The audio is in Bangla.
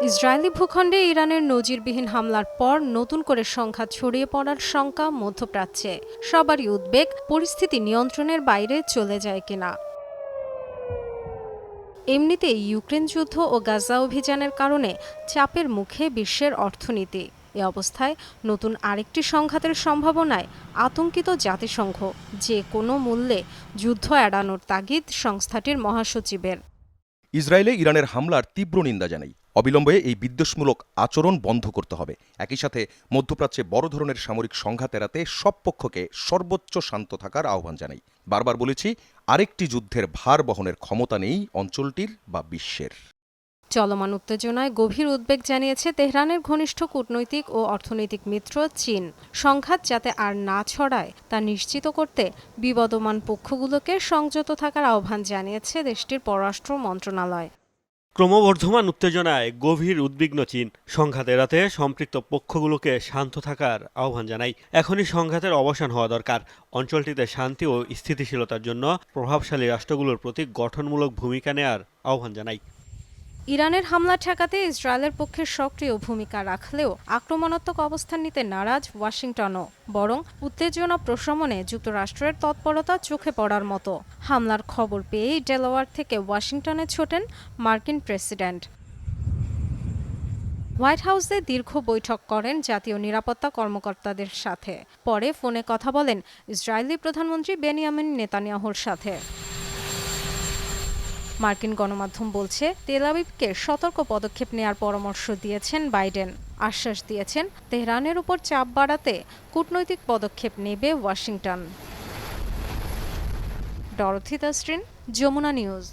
ইসরায়েলি ভূখণ্ডে ইরানের নজিরবিহীন হামলার পর নতুন করে সংঘাত ছড়িয়ে পড়ার শঙ্কা মধ্যপ্রাচ্যে। সবারই উদ্বেগ পরিস্থিতি নিয়ন্ত্রণের বাইরে চলে যায় কিনা। এমনিতেই ইউক্রেন যুদ্ধ ও গাজা অভিযানের কারণে চাপের মুখে বিশ্বের অর্থনীতি। এ অবস্থায় নতুন আরেকটি সংঘাতের সম্ভাবনায় আতঙ্কিত জাতিসংঘ, যে কোনো মূল্যে যুদ্ধ এড়ানোর তাগিদ সংস্থাটির মহাসচিবের। ইসরায়েলে ইরানের হামলার তীব্র নিন্দা জানাই। অবিলম্বে এই বিদ্বেষমূলক আচরণ বন্ধ করতে হবে। একই সাথে মধ্যপ্রাচ্যে বড় ধরনের সামরিক সংঘাত এড়াতে সব পক্ষকে সর্বোচ্চ শান্ত থাকার আহ্বান জানাই। বারবার বলেছি, আরেকটি যুদ্ধের ভার বহনের ক্ষমতা নেই অঞ্চলটির বা বিশ্বের। চলমান উত্তেজনায় গভীর উদ্বেগ জানিয়েছে তেহরানের ঘনিষ্ঠ কূটনৈতিক ও অর্থনৈতিক মিত্র চীন। সংঘাত যাতে আর না ছড়ায় তা নিশ্চিত করতে বিবদমান পক্ষগুলোকে সংযত থাকার আহ্বান জানিয়েছে দেশটির পররাষ্ট্র মন্ত্রণালয়। ক্রমবর্ধমান উত্তেজনায় গভীর উদ্বিগ্ন চীন সংঘাত এড়াতে সম্পৃক্ত পক্ষগুলোকে শান্ত থাকার আহ্বান জানায়। এখনই সংঘাতের অবসান হওয়া দরকার। অঞ্চলটিতে শান্তি ও স্থিতিশীলতার জন্য প্রভাবশালী রাষ্ট্রগুলোর প্রতি গঠনমূলক ভূমিকা নেয়ার আহ্বান জানায়। ইরানের হামলা ঠেকাতে ইসরায়েলের পক্ষে সক্রিয় ভূমিকা রাখলেও আক্রমণাত্মক অবস্থান নিতে নারাজ ওয়াশিংটনও। বরং উত্তেজনা প্রশমনে যুক্তরাষ্ট্রের তৎপরতা চোখে পড়ার মতো। হামলার খবর পেয়েই ডেলাওয়ার থেকে ওয়াশিংটনে ছোটেন মার্কিন প্রেসিডেন্ট। হোয়াইট হাউসে দীর্ঘ বৈঠক করেন জাতীয় নিরাপত্তা কর্মকর্তাদের সাথে। পরে ফোনে কথা বলেন ইসরায়েলি প্রধানমন্ত্রী বেনিয়ামিন নেতানিয়াহুর সাথে। মার্কিন গণমাধ্যম বলছে, তেল আবিবকে সতর্ক পদক্ষেপ নেয়ার পরামর্শ দিয়েছেন বাইডেন। আশ্বাস দিয়েছেন তেহরানের উপর চাপ বাড়াতে কূটনৈতিক পদক্ষেপ নেবে Washington. Dorothy Tasrin, Jamuna news.